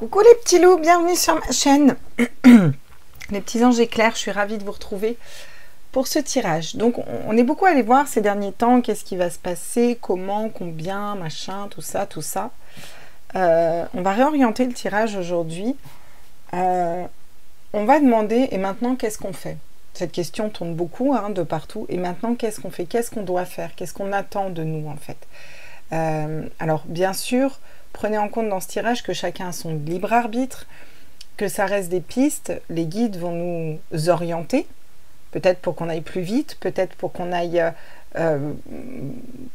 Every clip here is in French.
Coucou les petits loups, bienvenue sur ma chaîne. Les petits anges éclairs, je suis ravie de vous retrouver pour ce tirage. Donc on est beaucoup allé voir ces derniers temps, qu'est-ce qui va se passer, comment, combien, machin, tout ça, tout ça. On va réorienter le tirage aujourd'hui. On va demander, et maintenant qu'est-ce qu'on fait? Cette question tourne beaucoup de partout. Et maintenant qu'est-ce qu'on fait? Qu'est-ce qu'on doit faire? Qu'est-ce qu'on attend de nous en fait? Alors bien sûr, prenez en compte dans ce tirage que chacun a son libre arbitre, que ça reste des pistes, les guides vont nous orienter, peut-être pour qu'on aille plus vite, peut-être pour qu'on aille,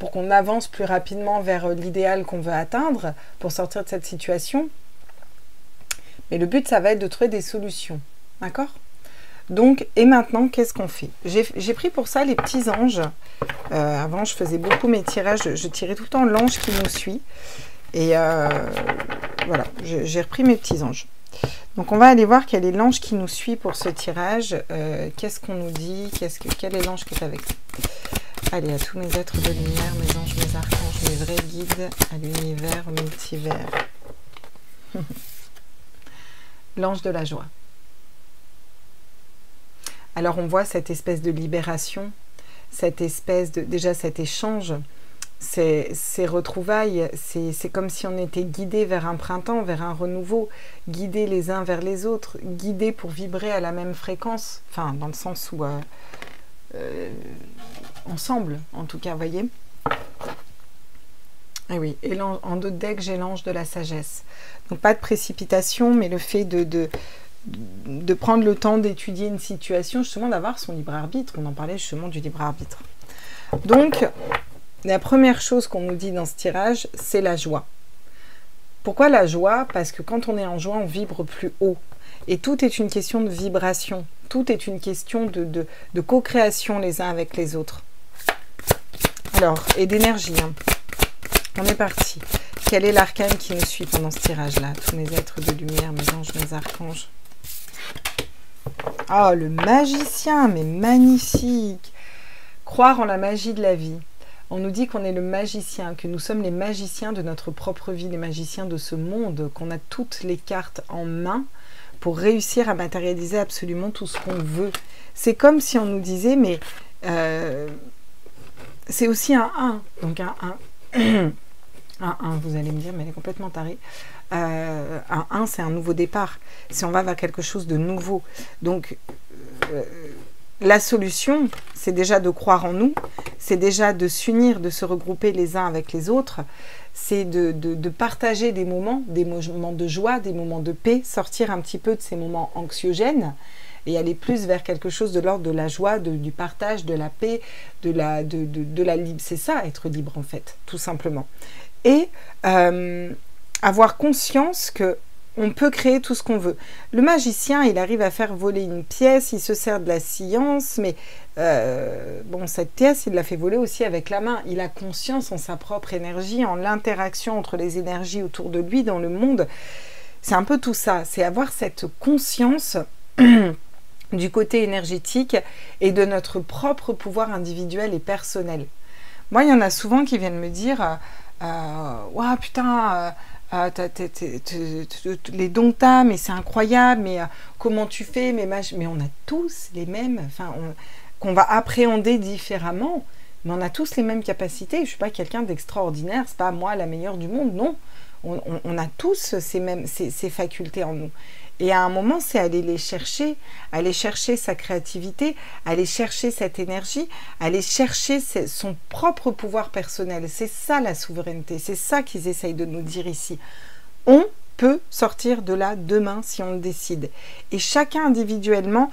pour qu'on avance plus rapidement vers l'idéal qu'on veut atteindre, pour sortir de cette situation. Mais le but, ça va être de trouver des solutions, d'accord? Donc, et maintenant, qu'est-ce qu'on fait? J'ai pris pour ça les petits anges. Avant, je faisais beaucoup mes tirages, je tirais tout le temps l'ange qui nous suit. Et voilà, j'ai repris mes petits anges. Donc, on va aller voir quel est l'ange qui nous suit pour ce tirage. Qu'est-ce qu'on nous dit? Quel est l'ange qui est avec nous? Allez, à tous mes êtres de lumière, mes anges, mes archanges, mes vrais guides, à l'univers, au multivers. L'ange de la joie. Alors, on voit cette espèce de libération, cette espèce de... Déjà, cet échange, ces retrouvailles, c'est comme si on était guidés vers un printemps, vers un renouveau, guidés les uns vers les autres, guidés pour vibrer à la même fréquence, enfin, dans le sens où... ensemble, en tout cas, vous voyez. Et oui, et en dos de deck, j'ai l'ange de la sagesse. Donc, pas de précipitation, mais le fait de prendre le temps d'étudier une situation, justement d'avoir son libre arbitre. On en parlait justement du libre arbitre. Donc, la première chose qu'on nous dit dans ce tirage, c'est la joie. Pourquoi la joie? Parce que quand on est en joie, on vibre plus haut. Et tout est une question de vibration. Tout est une question de co-création les uns avec les autres. Alors, et d'énergie. On est parti. Quel est l'arcane qui nous suit pendant ce tirage-là? Tous mes êtres de lumière, mes anges, mes archanges. Oh, le magicien, mais magnifique! Croire en la magie de la vie. On nous dit qu'on est le magicien, que nous sommes les magiciens de notre propre vie, les magiciens de ce monde, qu'on a toutes les cartes en main pour réussir à matérialiser absolument tout ce qu'on veut. C'est comme si on nous disait, mais c'est aussi un 1. Donc un 1. Un 1, vous allez me dire, mais elle est complètement tarée. Un 1, c'est un nouveau départ. Si on va vers quelque chose de nouveau. Donc, la solution, c'est déjà de croire en nous, c'est déjà de s'unir, de se regrouper les uns avec les autres, c'est de partager des moments de joie, des moments de paix, sortir un petit peu de ces moments anxiogènes et aller plus vers quelque chose de l'ordre de la joie, du partage, de la paix, de la libre. C'est ça, être libre en fait, tout simplement. Et avoir conscience que on peut créer tout ce qu'on veut. Le magicien, il arrive à faire voler une pièce, il se sert de la science, mais bon, cette pièce, il l'a fait voler aussi avec la main. Il a conscience en sa propre énergie, en l'interaction entre les énergies autour de lui dans le monde. C'est un peu tout ça, c'est avoir cette conscience du côté énergétique et de notre propre pouvoir individuel et personnel. Moi, il y en a souvent qui viennent me dire ouah, putain, les dons que t'as, mais c'est incroyable, mais comment tu fais, mais on a tous les mêmes, enfin, qu'on va appréhender différemment, mais on a tous les mêmes capacités. Je ne suis pas quelqu'un d'extraordinaire, c'est pas moi la meilleure du monde, non. On a tous ces facultés en nous. Et à un moment, c'est aller chercher sa créativité, aller chercher cette énergie, aller chercher son propre pouvoir personnel. C'est ça la souveraineté, c'est ça qu'ils essayent de nous dire ici. On peut sortir de là demain si on le décide. Et chacun individuellement,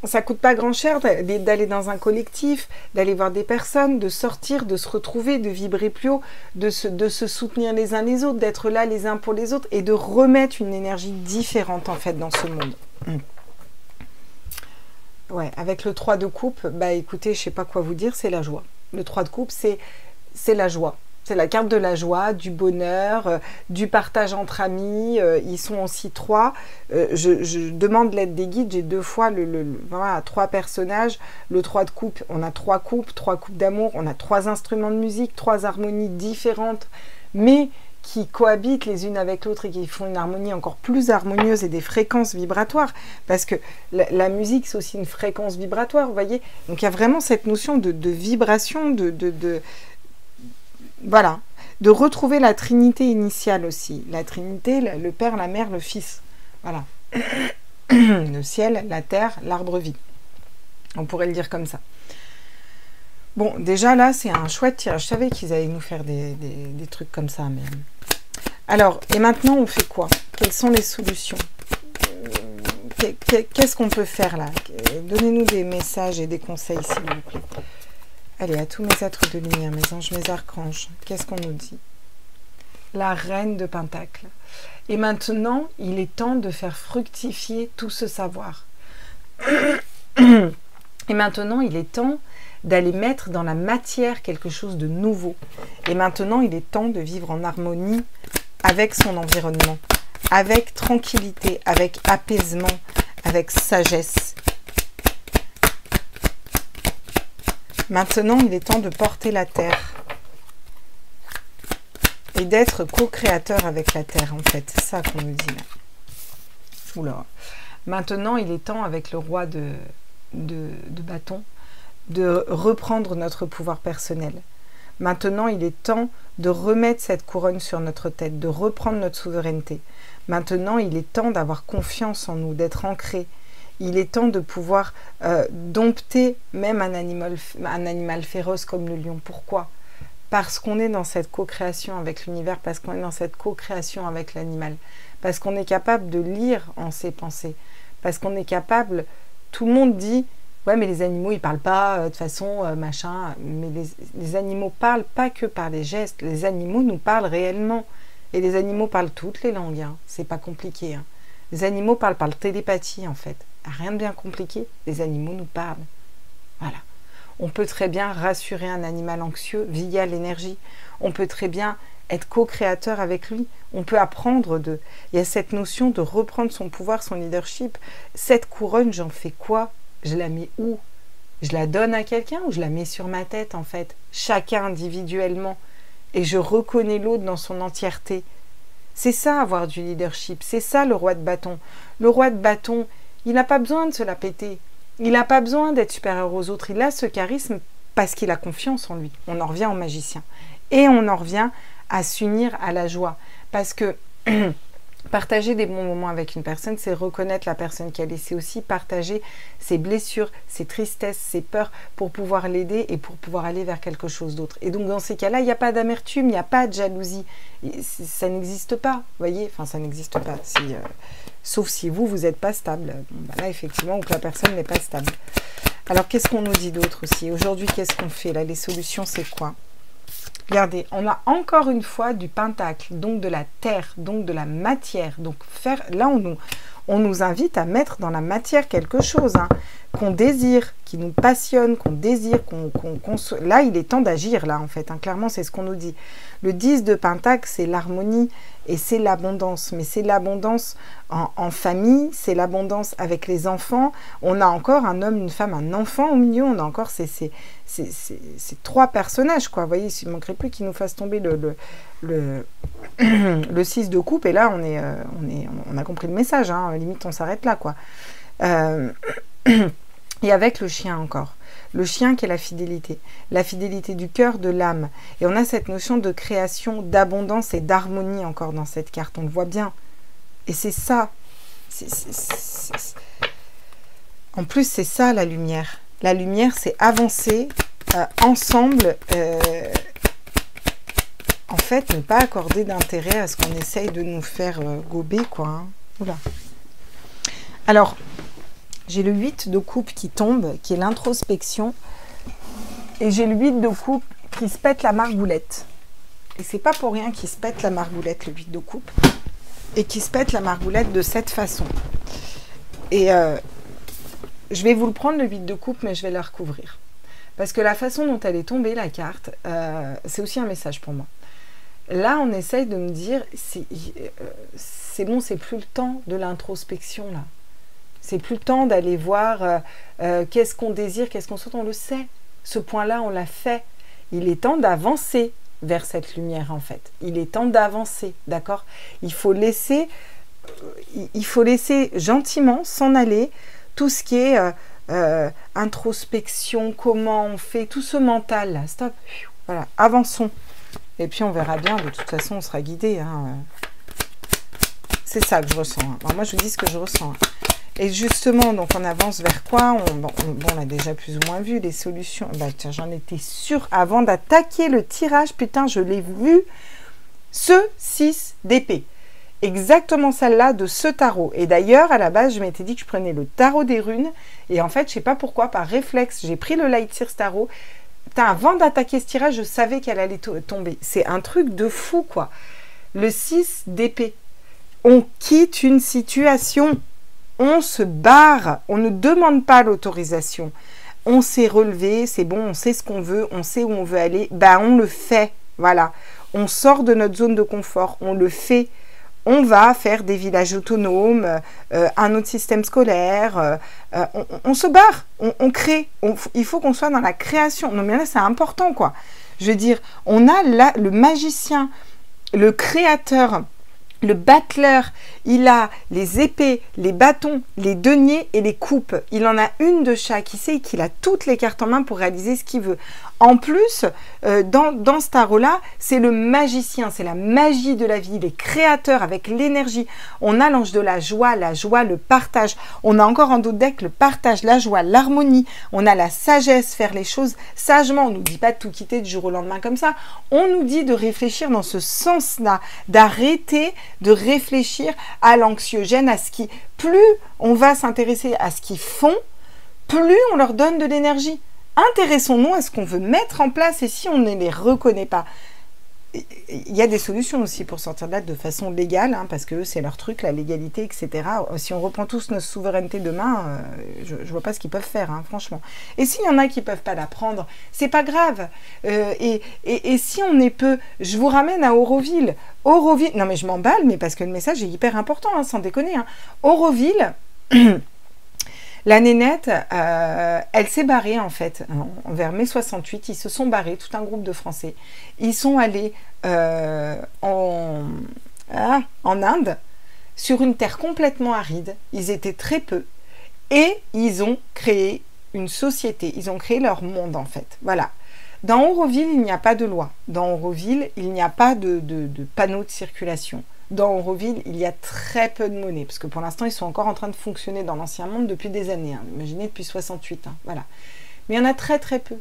ça coûte pas grand cher d'aller dans un collectif, d'aller voir des personnes, de sortir, de se retrouver, de vibrer plus haut, de se soutenir les uns les autres, d'être là les uns pour les autres et de remettre une énergie différente en fait dans ce monde. Ouais, avec le 3 de coupe, bah écoutez, je sais pas quoi vous dire, c'est la joie. Le 3 de coupe, c'est la joie. C'est la carte de la joie, du bonheur, du partage entre amis. Ils sont aussi 3. Je demande l'aide des guides. J'ai 2 fois voilà, 3 personnages. Le 3 de coupe, on a 3 coupes d'amour. On a 3 instruments de musique, 3 harmonies différentes. Mais qui cohabitent les unes avec l'autre et qui font une harmonie encore plus harmonieuse et des fréquences vibratoires, parce que la musique, c'est aussi une fréquence vibratoire, vous voyez. Donc, il y a vraiment cette notion de vibration, voilà, de retrouver la Trinité initiale aussi. La Trinité, le Père, la Mère, le Fils. Voilà. Le ciel, la terre, l'arbre-vie. On pourrait le dire comme ça. Bon, déjà là, c'est un chouette tirage. Je savais qu'ils allaient nous faire des trucs comme ça. Mais... Alors, et maintenant, on fait quoi? Quelles sont les solutions? Qu'est-ce qu'on peut faire là? Donnez-nous des messages et des conseils, s'il vous plaît. Allez, à tous mes êtres de lumière, mes anges, mes archanges, qu'est-ce qu'on nous dit? La reine de Pentacles. Et maintenant, il est temps de faire fructifier tout ce savoir. Et maintenant, il est temps d'aller mettre dans la matière quelque chose de nouveau. Et maintenant, il est temps de vivre en harmonie avec son environnement, avec tranquillité, avec apaisement, avec sagesse. Maintenant, il est temps de porter la terre et d'être co-créateur avec la terre, en fait. C'est ça qu'on nous dit là. Oula. Maintenant, il est temps, avec le roi de bâton, de reprendre notre pouvoir personnel. Maintenant, il est temps de remettre cette couronne sur notre tête, de reprendre notre souveraineté. Maintenant, il est temps d'avoir confiance en nous, d'être ancré. Il est temps de pouvoir dompter même un animal féroce comme le lion. Pourquoi? Parce qu'on est dans cette co-création avec l'univers, parce qu'on est dans cette co-création avec l'animal, parce qu'on est capable de lire en ses pensées, parce qu'on est capable... Tout le monde dit, ouais, mais les animaux, ils parlent pas, de toute façon, machin. Mais les animaux parlent pas que par les gestes. Les animaux nous parlent réellement. Et les animaux parlent toutes les langues. Hein. C'est pas compliqué. Hein. Les animaux parlent par télépathie, en fait. Rien de bien compliqué. Les animaux nous parlent. Voilà. On peut très bien rassurer un animal anxieux via l'énergie. On peut très bien être co-créateur avec lui. On peut apprendre de... Il y a cette notion de reprendre son pouvoir, son leadership. Cette couronne, j'en fais quoi? Je la mets où? Je la donne à quelqu'un ou je la mets sur ma tête, en fait? Chacun individuellement. Et je reconnais l'autre dans son entièreté. C'est ça, avoir du leadership. C'est ça, le roi de bâton. Le roi de bâton, il n'a pas besoin de se la péter. Il n'a pas besoin d'être supérieur aux autres. Il a ce charisme parce qu'il a confiance en lui. On en revient au magicien. Et on en revient à s'unir à la joie. Parce que partager des bons moments avec une personne, c'est reconnaître la personne qu'elle est. C'est aussi partager ses blessures, ses tristesses, ses peurs pour pouvoir l'aider et pour pouvoir aller vers quelque chose d'autre. Et donc, dans ces cas-là, il n'y a pas d'amertume, il n'y a pas de jalousie. Ça n'existe pas, vous voyez? Enfin, ça n'existe pas. Sauf si vous n'êtes pas stable. Bon, bah là, effectivement, ou que la personne n'est pas stable. Alors, qu'est-ce qu'on nous dit d'autre aussi? Aujourd'hui, qu'est-ce qu'on fait? Là, les solutions, c'est quoi? Regardez, on a encore une fois du pentacle, donc de la terre, donc de la matière. Donc là, on nous invite à mettre dans la matière quelque chose, hein, qu'on désire, qui nous passionne, qu'on désire, là, il est temps d'agir, là, en fait. Hein, clairement, c'est ce qu'on nous dit. Le 10 de pentacle, c'est l'harmonie et c'est l'abondance. Mais c'est l'abondance en famille, c'est l'abondance avec les enfants. On a encore un homme, une femme, un enfant au milieu. On a encore ces trois personnages, quoi. Vous voyez, il ne manquerait plus qu'ils nous fassent tomber le 6 de coupe. Et là, on a compris le message. Hein, limite, on s'arrête là, quoi. Et avec le chien encore. Le chien qui est la fidélité du cœur, de l'âme. Et on a cette notion de création, d'abondance et d'harmonie encore dans cette carte. On le voit bien. Et c'est ça. En plus, c'est ça la lumière. La lumière, c'est avancer ensemble. En fait, ne pas accorder d'intérêt à ce qu'on essaye de nous faire gober, quoi. Hein. Oula. Alors, j'ai le 8 de coupe qui tombe, qui est l'introspection. Et j'ai le 8 de coupe qui se pète la margoulette. Et c'est pas pour rien qu'il se pète la margoulette, le 8 de coupe. Et qui se pète la margoulette de cette façon. Et je vais vous le prendre, le 8 de coupe, mais je vais la recouvrir. Parce que la façon dont elle est tombée, la carte, c'est aussi un message pour moi. Là, on essaye de me dire, c'est bon, c'est plus le temps de l'introspection, là. C'est plus le temps d'aller voir qu'est-ce qu'on désire, qu'est-ce qu'on souhaite, on le sait. Ce point-là, on l'a fait. Il est temps d'avancer. vers cette lumière, en fait. Il est temps d'avancer, d'accord? Il faut laisser gentiment s'en aller tout ce qui est introspection, comment on fait, tout ce mental là, stop, voilà, avançons. Et puis on verra bien, de toute façon on sera guidé. Hein. C'est ça que je ressens. Hein. Alors, moi je vous dis ce que je ressens. Hein. Et justement, donc on avance vers quoi? On a déjà plus ou moins vu les solutions. Bah, tiens, j'en étais sûre avant d'attaquer le tirage. Putain, je l'ai vu. Ce 6 d'épée. Exactement celle-là de ce tarot. Et d'ailleurs, à la base, je m'étais dit que je prenais le tarot des runes. Et en fait, je sais pas pourquoi, par réflexe, j'ai pris le Light Sears Tarot. Putain, avant d'attaquer ce tirage, je savais qu'elle allait tomber. C'est un truc de fou, quoi. Le 6 d'épée. On quitte une situation. On se barre. On ne demande pas l'autorisation. On s'est relevé, c'est bon, on sait ce qu'on veut, on sait où on veut aller. Ben, on le fait. Voilà. On sort de notre zone de confort. On le fait. On va faire des villages autonomes, un autre système scolaire, on se barre, on crée, il faut qu'on soit dans la création. Non mais là c'est important quoi. Je veux dire, on a là le magicien, le créateur, le battleur, il a les épées, les bâtons, les deniers et les coupes. Il en a une de chaque, il sait qu'il a toutes les cartes en main pour réaliser ce qu'il veut. En plus, dans ce tarot-là, c'est le magicien, c'est la magie de la vie, les créateurs avec l'énergie. On a l'ange de la joie, le partage. On a encore en d'autres decks le partage, la joie, l'harmonie. On a la sagesse, faire les choses sagement. On ne nous dit pas de tout quitter du jour au lendemain comme ça. On nous dit de réfléchir dans ce sens-là, d'arrêter de réfléchir à l'anxiogène, à ce qui... Plus on va s'intéresser à ce qu'ils font, plus on leur donne de l'énergie. Intéressons-nous à ce qu'on veut mettre en place et si on ne les reconnaît pas. Il y a des solutions aussi pour sortir de là de façon légale, hein, parce que c'est leur truc, la légalité, etc. Si on reprend tous notre souveraineté demain, je ne vois pas ce qu'ils peuvent faire, hein, franchement. Et s'il y en a qui ne peuvent pas la prendre, c'est pas grave. Et si on est peu, je vous ramène à Auroville. Auroville, non mais je m'emballe, mais parce que le message est hyper important, hein, sans déconner. Hein. Auroville... La nénette, elle s'est barrée en fait, vers mai 68, ils se sont barrés, tout un groupe de Français. Ils sont allés en Inde, sur une terre complètement aride, ils étaient très peu, et ils ont créé une société, ils ont créé leur monde en fait, voilà. Dans Auroville, il n'y a pas de loi, dans Auroville, il n'y a pas de panneau de circulation. Dans Auroville, il y a très peu de monnaie, parce que pour l'instant, ils sont encore en train de fonctionner dans l'ancien monde depuis des années. Hein. Imaginez, depuis 68, hein, voilà. Mais il y en a très très peu.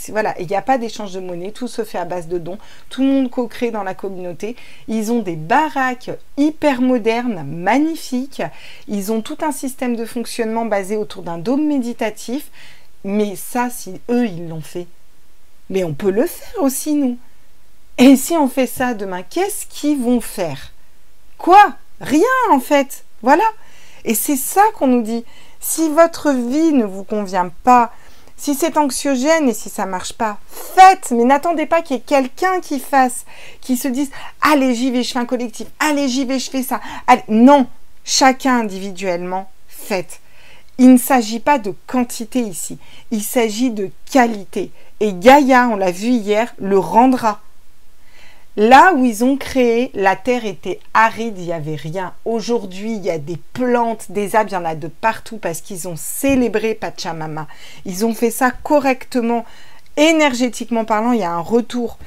Voilà, il n'y a pas d'échange de monnaie, tout se fait à base de dons, tout le monde co-crée dans la communauté. Ils ont des baraques hyper modernes, magnifiques. Ils ont tout un système de fonctionnement basé autour d'un dôme méditatif. Mais ça, si eux, ils l'ont fait, mais on peut le faire aussi, nous. Et si on fait ça demain, qu'est-ce qu'ils vont faire? Quoi? Rien en fait. Voilà. Et c'est ça qu'on nous dit. Si votre vie ne vous convient pas, si c'est anxiogène et si ça marche pas, faites. Mais n'attendez pas qu'il y ait quelqu'un qui fasse, qui se dise « Allez, j'y vais, je fais un collectif. Allez, j'y vais, je fais ça. » Allez. Non. Chacun individuellement, faites. Il ne s'agit pas de quantité ici. Il s'agit de qualité. Et Gaïa, on l'a vu hier, le rendra. Là où ils ont créé, la terre était aride, il n'y avait rien. Aujourd'hui, il y a des plantes, des arbres, il y en a de partout parce qu'ils ont célébré Pachamama. Ils ont fait ça correctement, énergétiquement parlant, il y a un retour.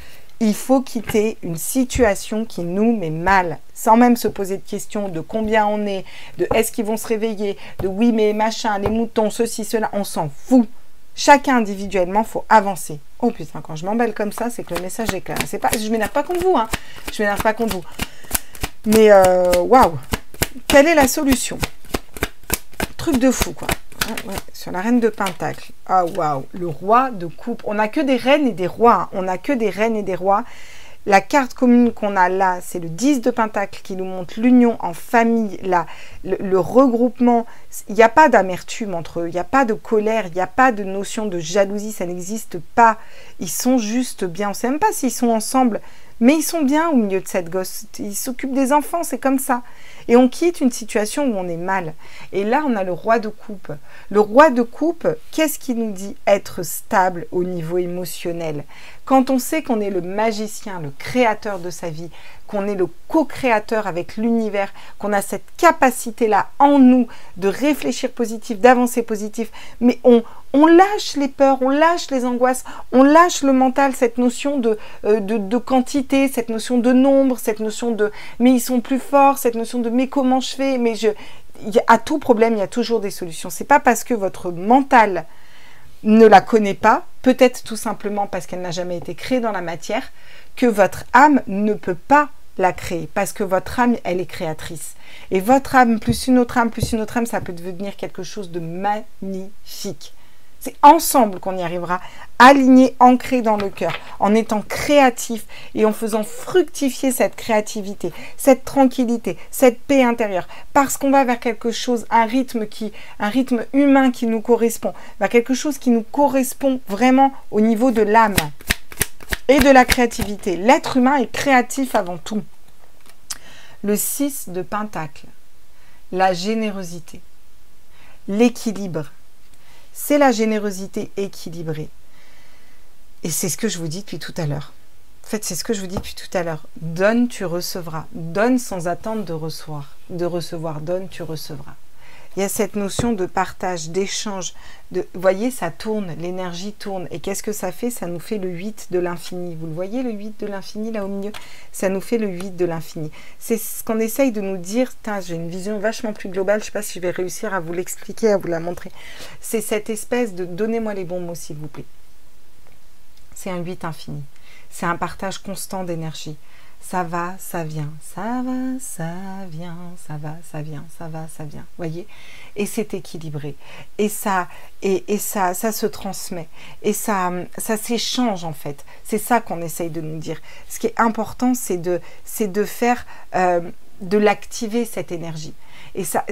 Il faut quitter une situation qui nous met mal, sans même se poser de questions de combien on est, de est-ce qu'ils vont se réveiller, de oui mais machin, les moutons, ceci, cela, on s'en fout. Chacun individuellement, il faut avancer. Oh putain, quand je m'emballe comme ça, c'est que le message est clair. C'est pas, je m'énerve pas contre vous, hein. Je m'énerve pas contre vous. Mais waouh, quelle est la solution? Truc de fou, quoi. Ouais, sur la reine de Pentacle. Ah waouh, le roi de coupe. On n'a que des reines et des rois. Hein. On n'a que des reines et des rois. La carte commune qu'on a là, c'est le 10 de Pentacle qui nous montre l'union en famille, le regroupement. Il n'y a pas d'amertume entre eux, il n'y a pas de colère, il n'y a pas de notion de jalousie, ça n'existe pas. Ils sont juste bien. On ne sait même pas s'ils sont ensemble, mais ils sont bien au milieu de cette gosse. Ils s'occupent des enfants, c'est comme ça. Et on quitte une situation où on est mal. Et là, on a le roi de coupe. Le roi de coupe, qu'est-ce qui nous dit être stable au niveau émotionnel? Quand on sait qu'on est le magicien, le créateur de sa vie, qu'on est le co-créateur avec l'univers, qu'on a cette capacité-là en nous de réfléchir positif, d'avancer positif, mais on lâche les peurs, on lâche les angoisses, on lâche le mental, cette notion de quantité, cette notion de nombre, cette notion de « mais ils sont plus forts », cette notion de « mais comment je fais ?» à tout problème, il y a toujours des solutions. C'est pas parce que votre mental ne la connaît pas, peut-être tout simplement parce qu'elle n'a jamais été créée dans la matière, que votre âme ne peut pas la créer, parce que votre âme, elle est créatrice. Et votre âme, plus une autre âme, plus une autre âme, ça peut devenir quelque chose de magnifique. C'est ensemble qu'on y arrivera, aligné, ancré dans le cœur, en étant créatif et en faisant fructifier cette créativité, cette tranquillité, cette paix intérieure, parce qu'on va vers quelque chose, un rythme humain qui nous correspond, vers quelque chose qui nous correspond vraiment au niveau de l'âme et de la créativité. L'être humain est créatif avant tout. Le 6 de Pentacle, la générosité, l'équilibre. C'est la générosité équilibrée. Et c'est ce que je vous dis depuis tout à l'heure. En fait, c'est ce que je vous dis depuis tout à l'heure. Donne, tu recevras. Donne sans attendre de recevoir. Donne, tu recevras. Il y a cette notion de partage, d'échange. Vous voyez, ça tourne, l'énergie tourne. Et qu'est-ce que ça fait? Ça nous fait le 8 de l'infini. Vous le voyez, le 8 de l'infini, là au milieu? Ça nous fait le 8 de l'infini. C'est ce qu'on essaye de nous dire. J'ai une vision vachement plus globale. Je ne sais pas si je vais réussir à vous l'expliquer, à vous la montrer. C'est cette espèce de « donnez-moi les bons mots, s'il vous plaît ». C'est un 8 infini. C'est un partage constant d'énergie. Ça va, ça vient, ça va, ça vient, ça va, ça vient, ça va, ça vient. Voyez? Et c'est équilibré. Et ça se transmet. Et ça s'échange en fait. C'est ça qu'on essaye de nous dire. Ce qui est important, c'est de faire, de l'activer cette énergie. Et ça,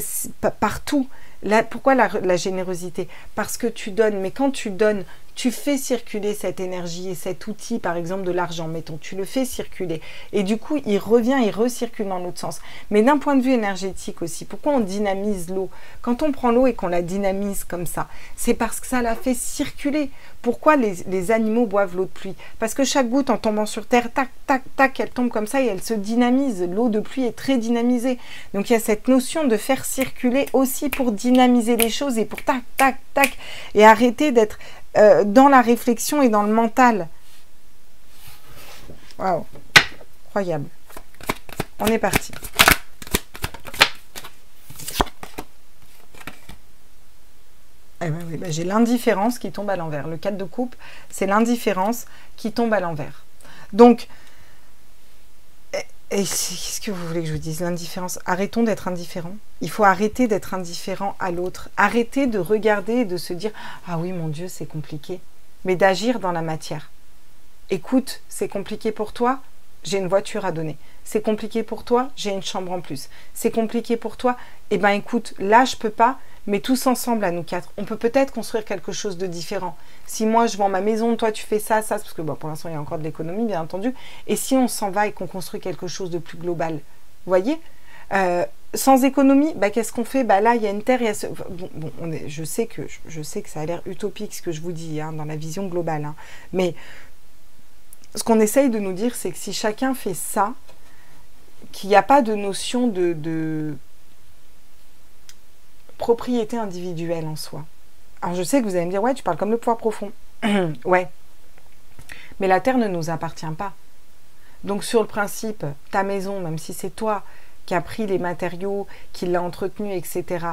partout. Là, pourquoi la générosité? Parce que tu donnes, mais quand tu donnes, tu fais circuler cette énergie et cet outil, par exemple de l'argent, mettons, tu le fais circuler. Et du coup, il revient, il recircule dans l'autre sens. Mais d'un point de vue énergétique aussi, pourquoi on dynamise l'eau? Quand on prend l'eau et qu'on la dynamise comme ça, c'est parce que ça la fait circuler. Pourquoi les animaux boivent l'eau de pluie? Parce que chaque goutte en tombant sur terre, tac, tac, tac, elle tombe comme ça et elle se dynamise. L'eau de pluie est très dynamisée. Donc il y a cette notion de faire circuler aussi pour dynamiser les choses et pour tac, tac, tac, et arrêter d'être dans la réflexion et dans le mental. Waouh, incroyable. On est parti. Eh ben oui, ben j'ai l'indifférence qui tombe à l'envers. Le 4 de coupe, c'est l'indifférence qui tombe à l'envers. Donc, qu'est-ce que vous voulez que je vous dise? L'indifférence. Arrêtons d'être indifférents. Il faut arrêter d'être indifférent à l'autre. Arrêter de regarder et de se dire « Ah oui, mon Dieu, c'est compliqué ». Mais d'agir dans la matière. Écoute, c'est compliqué pour toi? J'ai une voiture à donner. C'est compliqué pour toi? J'ai une chambre en plus. C'est compliqué pour toi? Eh bien, écoute, là, je peux pas, mais tous ensemble, à nous quatre, on peut peut-être construire quelque chose de différent. Si moi, je vends ma maison, toi, tu fais ça, ça, parce que bon, pour l'instant, il y a encore de l'économie, bien entendu. Et si on s'en va et qu'on construit quelque chose de plus global? Vous voyez? Sans économie, bah, qu'est-ce qu'on fait? Bah, là, il y a une terre, il y a ce... Bon, je sais que ça a l'air utopique, ce que je vous dis, hein, dans la vision globale. Hein. Mais ce qu'on essaye de nous dire, c'est que si chacun fait ça, qu'il n'y a pas de notion de propriété individuelle en soi. Alors, je sais que vous allez me dire, ouais, tu parles comme le pouvoir profond. Ouais. Mais la terre ne nous appartient pas. Donc, sur le principe, ta maison, même si c'est toi qui as pris les matériaux, qui l'a entretenue, etc.,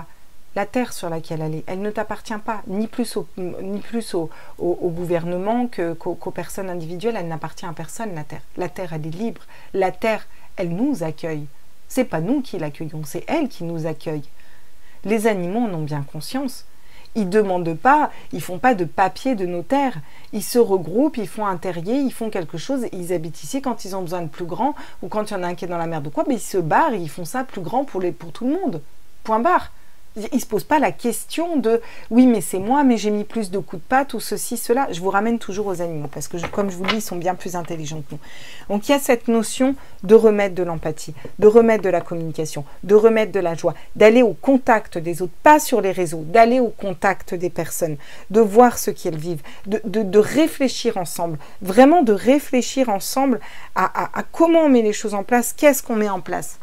la terre sur laquelle elle est, elle ne t'appartient pas, ni plus au gouvernement qu'aux personnes individuelles. Elle n'appartient à personne, la terre. La terre, elle est libre. La terre, elle nous accueille. C'est pas nous qui l'accueillons, c'est elle qui nous accueille. Les animaux en ont bien conscience. Ils ne demandent pas, ils ne font pas de papier de notaire. Ils se regroupent, ils font un terrier, ils font quelque chose, et ils habitent ici quand ils ont besoin de plus grand, ou quand il y en a un qui est dans la merde ou quoi, mais ils se barrent et ils font ça plus grand pour tout le monde. Point barre. Il ne se pose pas la question de « oui, mais c'est moi, mais j'ai mis plus de coups de patte » ou ceci, cela. Je vous ramène toujours aux animaux parce que, comme je vous le dis, ils sont bien plus intelligents que nous. Donc, il y a cette notion de remettre de l'empathie, de remettre de la communication, de remettre de la joie, d'aller au contact des autres, pas sur les réseaux, d'aller au contact des personnes, de voir ce qu'elles vivent, de réfléchir ensemble, vraiment de réfléchir ensemble à comment on met les choses en place, qu'est-ce qu'on met en place.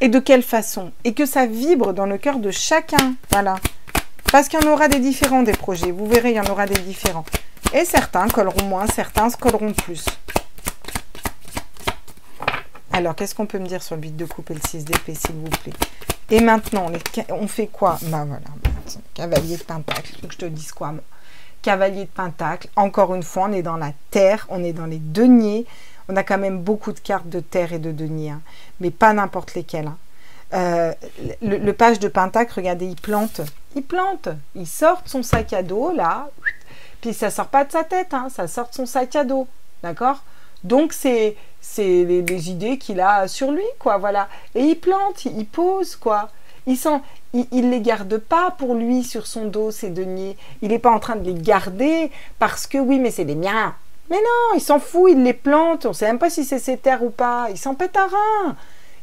Et de quelle façon? Et que ça vibre dans le cœur de chacun. Voilà. Parce qu'il y en aura des différents des projets. Vous verrez, il y en aura des différents. Et certains colleront moins, certains se colleront plus. Alors, qu'est-ce qu'on peut me dire sur le 8 de coupe et le 6 d'épée, s'il vous plaît? Et maintenant, on fait quoi? Ben voilà, cavalier de pentacle. Que je te dise quoi? Cavalier de pentacle. Encore une fois, on est dans la terre, on est dans les deniers. On a quand même beaucoup de cartes de terre et de denier, hein, mais pas n'importe lesquelles. Hein. Le page de pentacle, regardez, il plante. Il sort son sac à dos, là, puis ça sort pas de sa tête, hein, ça sort de son sac à dos, d'accord? Donc, c'est les idées qu'il a sur lui, quoi, voilà. Et il plante, il pose, quoi. Il les garde pas pour lui sur son dos, ces deniers. Il n'est pas en train de les garder parce que, oui, mais c'est les miens. Mais non, il s'en fout, il les plante. On ne sait même pas si c'est ses terres ou pas. Il s'en pète un rein.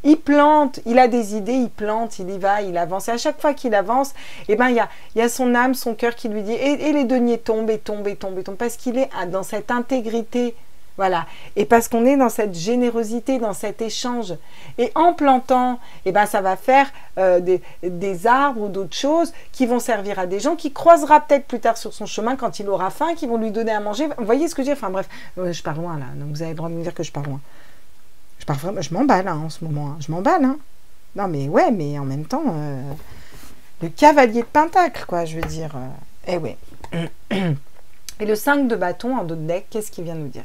Il plante, il a des idées, il plante, il y va, il avance. Et à chaque fois qu'il avance, eh ben, il y a son âme, son cœur qui lui dit, et les deniers tombent, et tombent, et tombent, et tombent, parce qu'il est dans cette intégrité. Voilà. Et parce qu'on est dans cette générosité, dans cet échange. Et en plantant, eh ben, ça va faire des arbres ou d'autres choses qui vont servir à des gens, qui croisera peut-être plus tard sur son chemin quand il aura faim, qui vont lui donner à manger. Vous voyez ce que je veux dire? Enfin bref, je pars loin là. Donc vous avez le droit de me dire que je pars loin. Je m'emballe hein, en ce moment. Hein. Je m'emballe. Hein. Non mais ouais, mais en même temps, le cavalier de pentacle, quoi, je veux dire. Eh ouais. Et le 5 de bâton en dos de deck, qu'est-ce qu'il vient nous dire?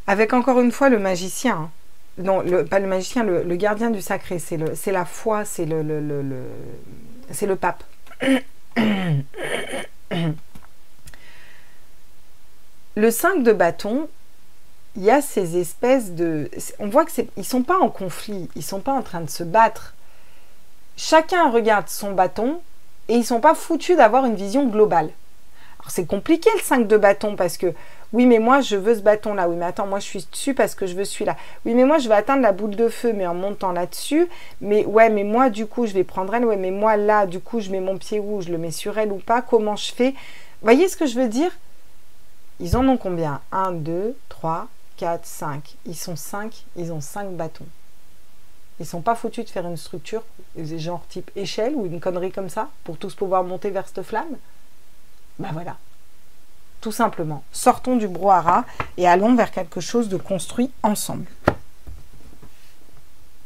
Avec encore une fois le magicien, hein. Non, pas le magicien, le gardien du sacré, c'est la foi, c'est le pape. Le 5 de bâton, il y a ces espèces de... On voit qu'ils ne sont pas en conflit, ils ne sont pas en train de se battre. Chacun regarde son bâton et ils ne sont pas foutus d'avoir une vision globale. Alors c'est compliqué le 5 de bâton parce que oui mais moi je veux ce bâton là, oui mais attends moi je suis dessus parce que je veux celui-là, oui mais moi je vais atteindre la boule de feu mais en montant là-dessus, mais ouais mais moi du coup je vais prendre elle, ouais mais moi là du coup je mets mon pied où, je le mets sur elle ou pas, comment je fais? Vous voyez ce que je veux dire? Ils en ont combien? 1, 2, 3, 4, 5, ils sont 5, ils ont 5 bâtons. Ils sont pas foutus de faire une structure genre type échelle ou une connerie comme ça pour tous pouvoir monter vers cette flamme. Ben voilà, tout simplement. Sortons du brouhaha et allons vers quelque chose de construit ensemble.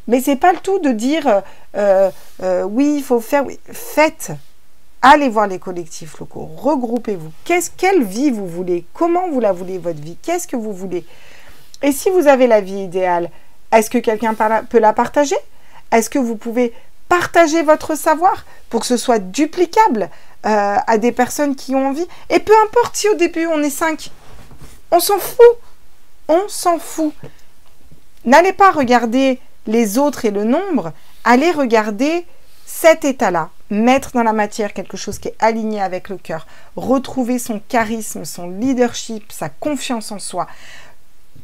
Mais c'est pas le tout de dire oui, il faut faire. Oui. Faites. Allez voir les collectifs locaux. Regroupez-vous. Quelle vie vous voulez? Comment vous la voulez, votre vie? Qu'est-ce que vous voulez? Et si vous avez la vie idéale, est-ce que quelqu'un peut la partager? Est-ce que vous pouvez partager votre savoir pour que ce soit duplicable à des personnes qui ont envie? Et peu importe si au début on est 5, on s'en fout, on s'en fout. N'allez pas regarder les autres et le nombre, allez regarder cet état-là, mettre dans la matière quelque chose qui est aligné avec le cœur, retrouver son charisme, son leadership, sa confiance en soi,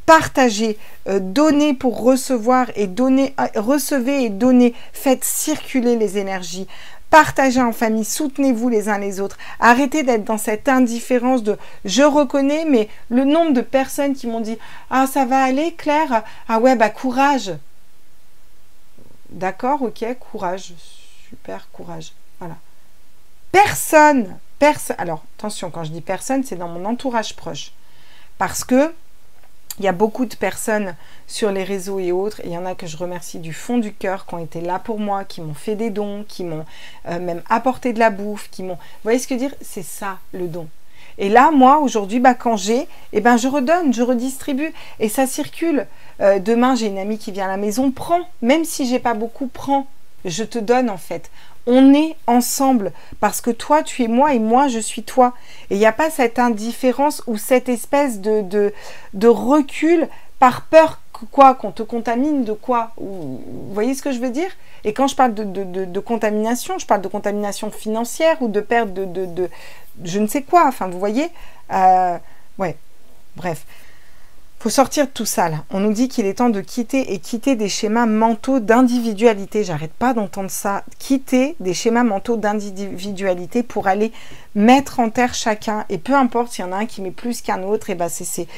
partager, donner pour recevoir et donner, recevez et donnez, faites circuler les énergies, partagez en famille, soutenez-vous les uns les autres, arrêtez d'être dans cette indifférence de « je reconnais », mais le nombre de personnes qui m'ont dit « ah ça va aller Claire, ah ouais bah courage ». D'accord, ok, courage, super, courage, voilà. Personne, alors attention, quand je dis personne, c'est dans mon entourage proche, parce que il y a beaucoup de personnes sur les réseaux et autres, et il y en a que je remercie du fond du cœur, qui ont été là pour moi, qui m'ont fait des dons, qui m'ont même apporté de la bouffe, qui m'ont... Vous voyez ce que je veux dire? C'est ça, le don. Et là, moi, aujourd'hui, bah, quand j'ai, eh ben, je redonne, je redistribue, et ça circule. Demain, j'ai une amie qui vient à la maison, prends, même si j'ai pas beaucoup, prends. Je te donne, en fait. On est ensemble, parce que toi, tu es moi, et moi, je suis toi. Et il n'y a pas cette indifférence ou cette espèce de recul par peur quoi? Qu'on te contamine de quoi? Vous voyez ce que je veux dire? Et quand je parle de contamination, je parle de contamination financière ou de perte de je ne sais quoi. Enfin, vous voyez? Ouais, bref. Faut sortir de tout ça, là. On nous dit qu'il est temps de quitter des schémas mentaux d'individualité. J'arrête pas d'entendre ça. Quitter des schémas mentaux d'individualité pour aller mettre en terre chacun. Et peu importe s'il y en a un qui met plus qu'un autre, et ben c'est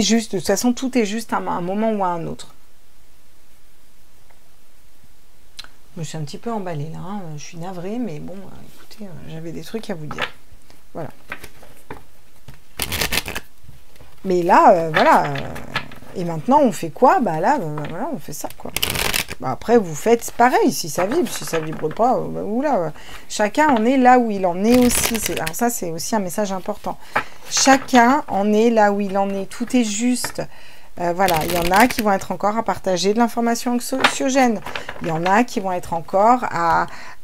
juste. De toute façon, tout est juste à un moment ou à un autre. Je me suis un petit peu emballée, là. Hein. Je suis navrée, mais bon, écoutez, j'avais des trucs à vous dire. Voilà. Mais là, voilà. Et maintenant, on fait quoi? Bah là, voilà, on fait ça, quoi. Bah après, vous faites pareil, si ça vibre. Si ça vibre pas, oula. Chacun en est là où il en est aussi. Alors ça, c'est aussi un message important. Chacun en est là où il en est. Tout est juste. Voilà, il y en a qui vont être encore à partager de l'information anxiogène. Il y en a qui vont être encore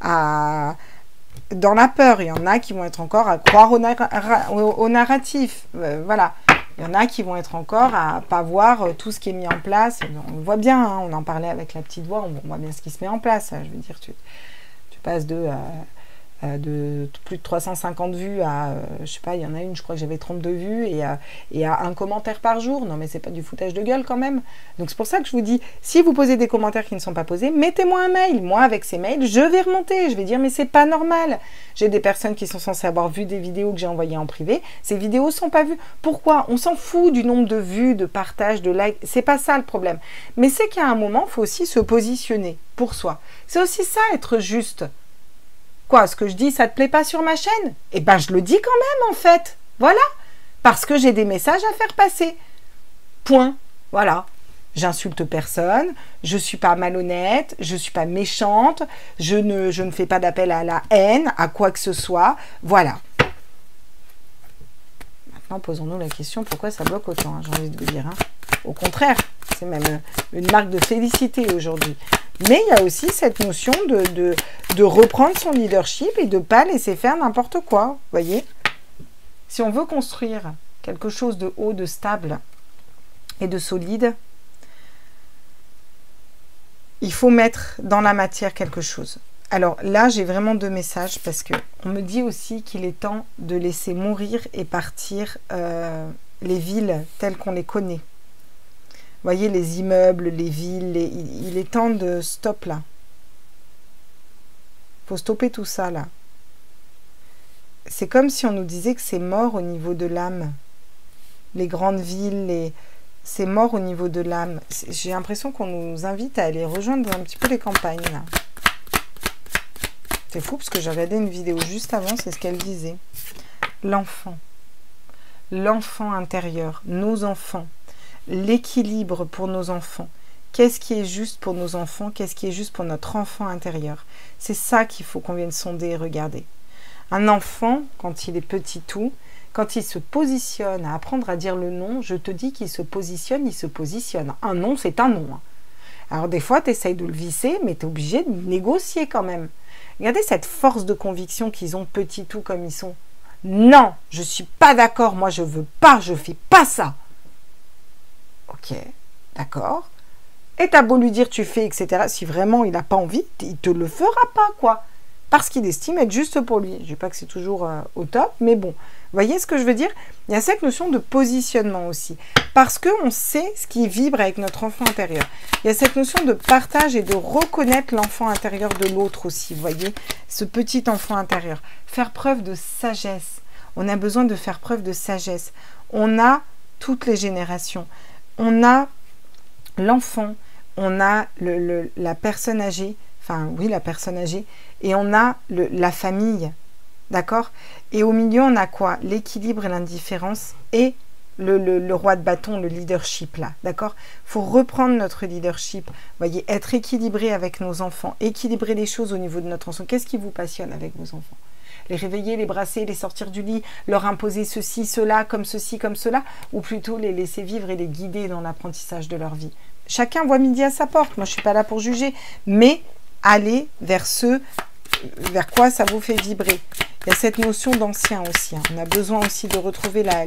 dans la peur. Il y en a qui vont être encore à croire au narratif. Voilà. Il y en a qui vont être encore à pas voir tout ce qui est mis en place. On le voit bien, hein, on en parlait avec la petite voix, on voit bien ce qui se met en place. Je veux dire, tu passes de plus de 350 vues à, je sais pas, il y en a une, je crois que j'avais 32 vues et à un commentaire par jour. Non mais c'est pas du foutage de gueule quand même. Donc c'est pour ça que je vous dis, si vous posez des commentaires qui ne sont pas posés, mettez-moi un mail. Moi avec ces mails, je vais remonter, je vais dire mais c'est pas normal. J'ai des personnes qui sont censées avoir vu des vidéos que j'ai envoyées en privé. Ces vidéos sont pas vues. Pourquoi? On s'en fout du nombre de vues, de partages, de likes. C'est pas ça le problème. Mais c'est qu'à un moment, il faut aussi se positionner pour soi. C'est aussi ça, être juste. Quoi, ce que je dis, ça te plaît pas sur ma chaîne? Eh ben, je le dis quand même, en fait. Voilà. Parce que j'ai des messages à faire passer. Point. Voilà. J'insulte personne, je suis pas malhonnête, je suis pas méchante, je ne fais pas d'appel à la haine, à quoi que ce soit. Voilà. Maintenant, posons-nous la question, pourquoi ça bloque autant, hein, j'ai envie de vous dire. Hein. Au contraire, c'est même une marque de félicité aujourd'hui. Mais il y a aussi cette notion de reprendre son leadership et de ne pas laisser faire n'importe quoi. Vous voyez? Si on veut construire quelque chose de haut, de stable et de solide, il faut mettre dans la matière quelque chose. Alors là, j'ai vraiment deux messages parce qu'on me dit aussi qu'il est temps de laisser mourir et partir les villes telles qu'on les connaît. Vous voyez, les immeubles, les villes, il est temps de stop là. Il faut stopper tout ça là. C'est comme si on nous disait que c'est mort au niveau de l'âme. Les grandes villes, c'est mort au niveau de l'âme. J'ai l'impression qu'on nous invite à aller rejoindre un petit peu les campagnes là. C'est fou parce que j'ai regardé une vidéo juste avant, c'est ce qu'elle disait. L'enfant. L'enfant intérieur, nos enfants. L'équilibre pour nos enfants. Qu'est-ce qui est juste pour nos enfants? Qu'est-ce qui est juste pour notre enfant intérieur? C'est ça qu'il faut qu'on vienne sonder et regarder. Un enfant, quand il est petit tout, quand il se positionne à apprendre à dire le non, je te dis qu'il se positionne, il se positionne. Un non, c'est un non. Alors des fois, tu essayes de le visser, mais tu es obligé de négocier quand même. Regardez cette force de conviction qu'ils ont petit tout comme ils sont. Non, je ne suis pas d'accord, moi je veux pas, je fais pas ça. Ok, d'accord. Et t'as beau lui dire tu fais, etc. Si vraiment il n'a pas envie, il te le fera pas, quoi. Parce qu'il estime être juste pour lui. Je dis pas que c'est toujours au top, mais bon. Vous voyez ce que je veux dire? Il y a cette notion de positionnement aussi. Parce qu'on sait ce qui vibre avec notre enfant intérieur. Il y a cette notion de partage et de reconnaître l'enfant intérieur de l'autre aussi. Vous voyez? Ce petit enfant intérieur. Faire preuve de sagesse. On a besoin de faire preuve de sagesse. On a toutes les générations. On a l'enfant, on a la personne âgée, enfin oui, la personne âgée, et on a la famille, d'accord? Et au milieu, on a quoi? L'équilibre et l'indifférence et le roi de bâton, le leadership là, d'accord? Il faut reprendre notre leadership, vous voyez, être équilibré avec nos enfants, équilibrer les choses au niveau de notre enfant. Qu'est-ce qui vous passionne avec vos enfants? Les réveiller, les brasser, les sortir du lit, leur imposer ceci, cela, comme ceci, comme cela, ou plutôt les laisser vivre et les guider dans l'apprentissage de leur vie. Chacun voit midi à sa porte, moi je ne suis pas là pour juger, mais allez vers vers quoi ça vous fait vibrer. Il y a cette notion d'ancien aussi, hein. On a besoin aussi de retrouver la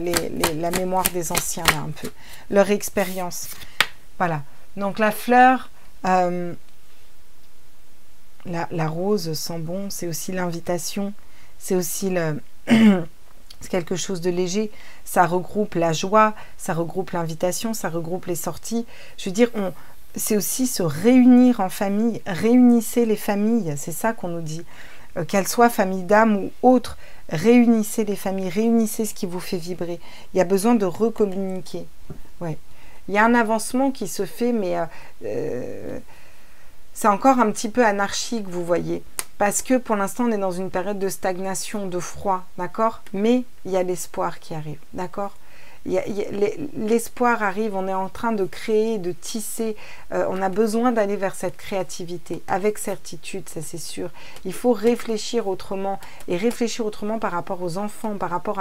mémoire des anciens, là, un peu, leur expérience. Voilà. Donc la fleur, la rose sent bon, c'est aussi l'invitation, c'est aussi c'est quelque chose de léger, ça regroupe la joie, ça regroupe l'invitation, ça regroupe les sorties. Je veux dire, c'est aussi se réunir en famille, réunissez les familles, c'est ça qu'on nous dit. Qu'elles soient famille d'âme ou autres, réunissez les familles, réunissez ce qui vous fait vibrer. Il y a besoin de recommuniquer. Ouais. Il y a un avancement qui se fait, mais c'est encore un petit peu anarchique, vous voyez. Parce que pour l'instant, on est dans une période de stagnation, de froid, d'accord? Mais il y a l'espoir qui arrive, d'accord? L'espoir arrive, on est en train de créer, de tisser. On a besoin d'aller vers cette créativité, avec certitude, ça c'est sûr. Il faut réfléchir autrement, et réfléchir autrement par rapport aux enfants, par rapport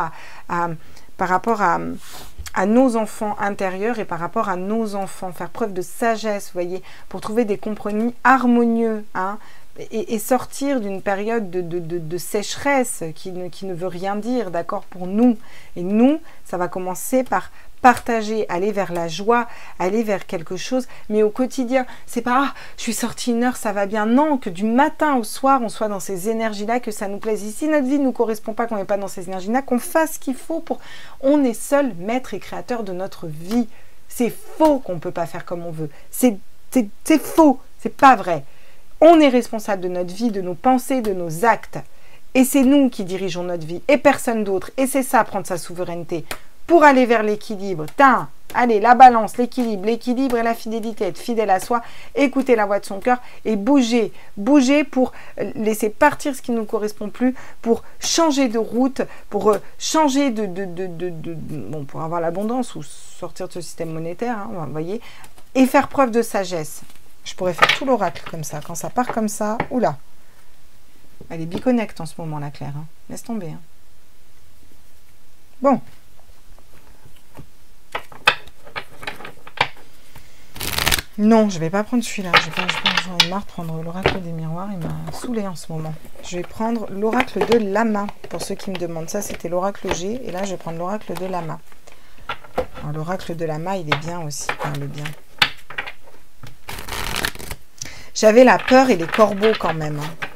à nos enfants intérieurs et par rapport à nos enfants. Faire preuve de sagesse, vous voyez, pour trouver des compromis harmonieux, hein, et sortir d'une période de sécheresse qui ne veut rien dire, d'accord, pour nous. Et nous, ça va commencer par partager, aller vers la joie, aller vers quelque chose, mais au quotidien. C'est pas « Ah, je suis sortie 1 heure, ça va bien ». Non, que du matin au soir, on soit dans ces énergies-là, que ça nous plaise. Si notre vie ne nous correspond pas, qu'on n'est pas dans ces énergies-là, qu'on fasse ce qu'il faut pour... On est seul maître et créateur de notre vie. C'est faux qu'on ne peut pas faire comme on veut. C'est faux, c'est pas vrai. On est responsable de notre vie, de nos pensées, de nos actes. Et c'est nous qui dirigeons notre vie et personne d'autre. Et c'est ça, prendre sa souveraineté. Pour aller vers l'équilibre. Allez, la balance, l'équilibre et la fidélité. Être fidèle à soi, écouter la voix de son cœur et bouger. Bouger pour laisser partir ce qui ne nous correspond plus, pour changer de route, pour changer bon, pour avoir l'abondance ou sortir de ce système monétaire, hein, vous voyez, et faire preuve de sagesse. Je pourrais faire tout l'oracle comme ça. Quand ça part comme ça, oula. Elle est biconnecte en ce moment, la Claire. Hein. Laisse tomber. Hein. Bon. Non, je ne vais pas prendre celui-là. J'en ai marre de prendre l'oracle des miroirs. Il m'a saoulé en ce moment. Je vais prendre l'oracle de Lama. Pour ceux qui me demandent ça, c'était l'oracle G. Et là, je vais prendre l'oracle de Lama. L'oracle de Lama, il est bien aussi. Parle bien. J'avais la peur et les corbeaux quand même. Hein.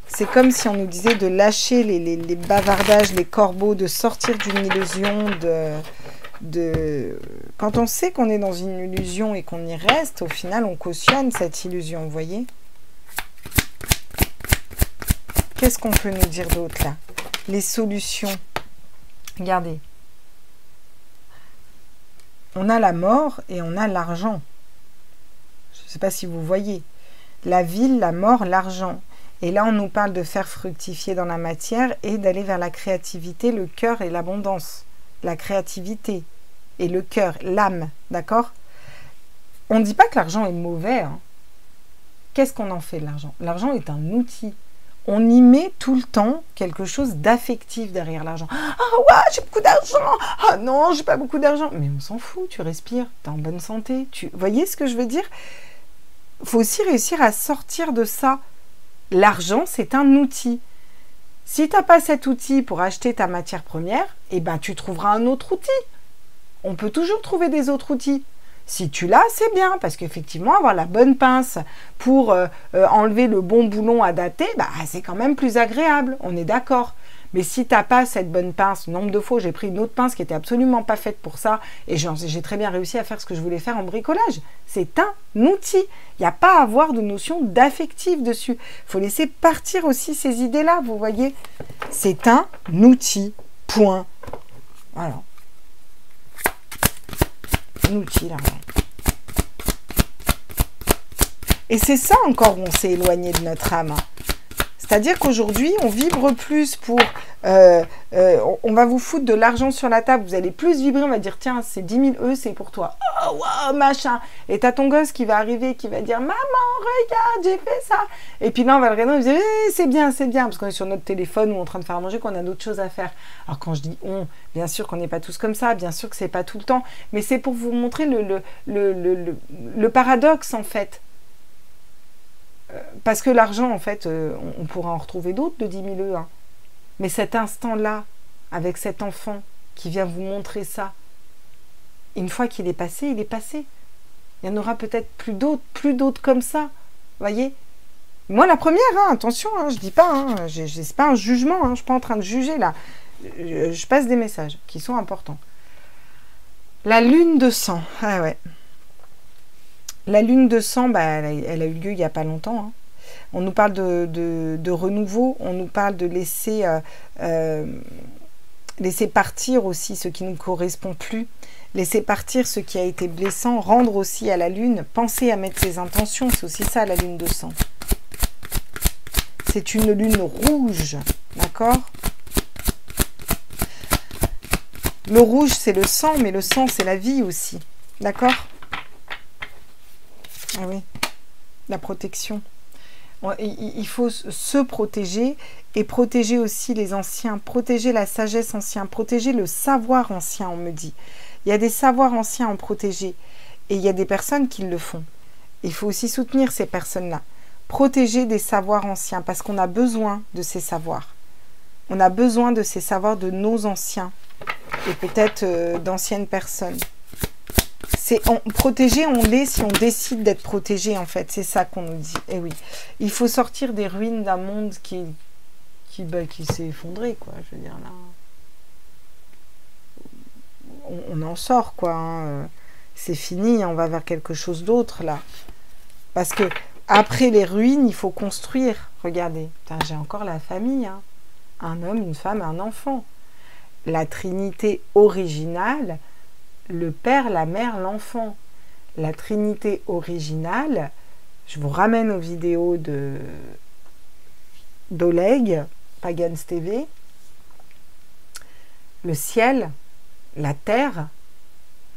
C'est comme si on nous disait de lâcher les bavardages, les corbeaux, de sortir d'une illusion, Quand on sait qu'on est dans une illusion et qu'on y reste, au final, on cautionne cette illusion, vous voyez? Qu'est-ce qu'on peut nous dire d'autre, là? Les solutions. Regardez. On a la mort et on a l'argent. Je ne sais pas si vous voyez. La ville, la mort, l'argent. Et là, on nous parle de faire fructifier dans la matière et d'aller vers la créativité, le cœur et l'abondance. La créativité et le cœur, l'âme, d'accord? On ne dit pas que l'argent est mauvais. Hein. Qu'est-ce qu'on en fait de l'argent? L'argent est un outil. On y met tout le temps quelque chose d'affectif derrière l'argent. Ah ouais, j'ai beaucoup d'argent. Ah non, j'ai pas beaucoup d'argent. Mais on s'en fout, tu respires, tu es en bonne santé. Vous voyez ce que je veux dire? Il faut aussi réussir à sortir de ça. L'argent, c'est un outil. Si tu n'as pas cet outil pour acheter ta matière première, eh ben, tu trouveras un autre outil. On peut toujours trouver des autres outils. Si tu l'as, c'est bien, parce qu'effectivement, avoir la bonne pince pour enlever le bon boulon à dater, bah, c'est quand même plus agréable, on est d'accord. Mais si tu n'as pas cette bonne pince, nombre de fois j'ai pris une autre pince qui n'était absolument pas faite pour ça, et j'ai très bien réussi à faire ce que je voulais faire en bricolage. C'est un outil. Il n'y a pas à avoir de notion d'affectif dessus. Il faut laisser partir aussi ces idées-là, vous voyez. C'est un outil, point. Voilà. Un outil, là. Et c'est ça encore où on s'est éloigné de notre âme. C'est-à-dire qu'aujourd'hui, on vibre plus pour... on va vous foutre de l'argent sur la table, vous allez plus vibrer, on va dire, tiens, c'est 10 000 €, c'est pour toi. Oh, wow, machin. Et t'as ton gosse qui va arriver, qui va dire, maman, regarde, j'ai fait ça. Et puis là, on va le regarder, on va dire, c'est bien, parce qu'on est sur notre téléphone ou en train de faire à manger, qu'on a d'autres choses à faire. Alors quand je dis on, bien sûr qu'on n'est pas tous comme ça, bien sûr que c'est pas tout le temps, mais c'est pour vous montrer le paradoxe, en fait. Parce que l'argent, en fait, on pourra en retrouver d'autres de 10 000 €. Hein. Mais cet instant-là, avec cet enfant qui vient vous montrer ça, une fois qu'il est passé, il est passé. Il y en aura peut-être plus d'autres comme ça. Vous voyez? Moi, la première, hein, attention, hein, je dis pas, hein, c'est pas un jugement, hein, je suis pas en train de juger là. Je passe des messages qui sont importants. La lune de sang, ah ouais. La lune de sang, bah, elle a eu lieu il n'y a pas longtemps. Hein. On nous parle de renouveau, on nous parle de laisser partir aussi ce qui ne nous correspond plus, laisser partir ce qui a été blessant, rendre aussi à la lune, penser à mettre ses intentions, c'est aussi ça la lune de sang. C'est une lune rouge, d'accord? Le rouge, c'est le sang, mais le sang, c'est la vie aussi, d'accord? Ah oui, la protection. Il faut se protéger et protéger aussi les anciens, protéger la sagesse ancienne, protéger le savoir ancien, on me dit. Il y a des savoirs anciens à protéger et il y a des personnes qui le font. Il faut aussi soutenir ces personnes-là. Protéger des savoirs anciens parce qu'on a besoin de ces savoirs. On a besoin de ces savoirs de nos anciens et peut-être d'anciennes personnes. Protégé, on l'est si on décide d'être protégé, en fait. C'est ça qu'on nous dit. Et oui, il faut sortir des ruines d'un monde qui s'est effondré, quoi. Je veux dire, là... On en sort, quoi. Hein. C'est fini, on va vers quelque chose d'autre, là. Parce que après les ruines, il faut construire. Regardez, j'ai encore la famille. Hein. Un homme, une femme, un enfant. La Trinité originale... Le père, la mère, l'enfant. La Trinité originale, je vous ramène aux vidéos d'Oleg, Pagans TV. Le ciel, la terre,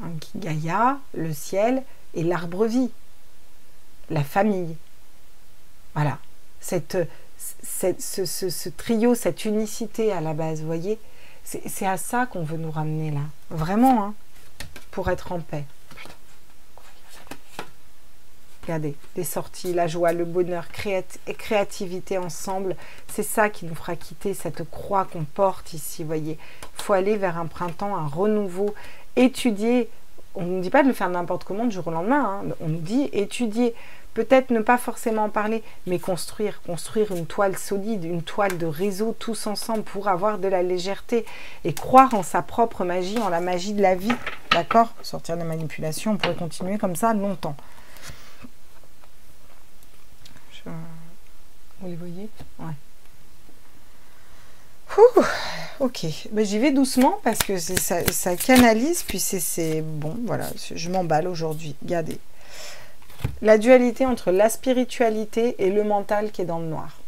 hein, Gaïa, le ciel et l'arbre-vie. La famille. Voilà. Ce trio, cette unicité à la base, vous voyez, c'est à ça qu'on veut nous ramener là. Vraiment, hein. Pour être en paix. Regardez, les sorties, la joie, le bonheur, créativité ensemble, c'est ça qui nous fera quitter cette croix qu'on porte ici, voyez. Il faut aller vers un printemps, un renouveau, étudier. On ne nous dit pas de le faire n'importe comment du jour au lendemain, hein. On nous dit étudier. Peut-être ne pas forcément en parler, mais construire une toile solide, une toile de réseau tous ensemble pour avoir de la légèreté et croire en sa propre magie, en la magie de la vie. D'accord? Sortir de la manipulation, on pourrait continuer comme ça longtemps. Vous les voyez? Ouais. Ouh, ok, ben, j'y vais doucement parce que ça canalise, puis c'est bon, voilà, je m'emballe aujourd'hui. Regardez. La dualité entre la spiritualité et le mental qui est dans le noir.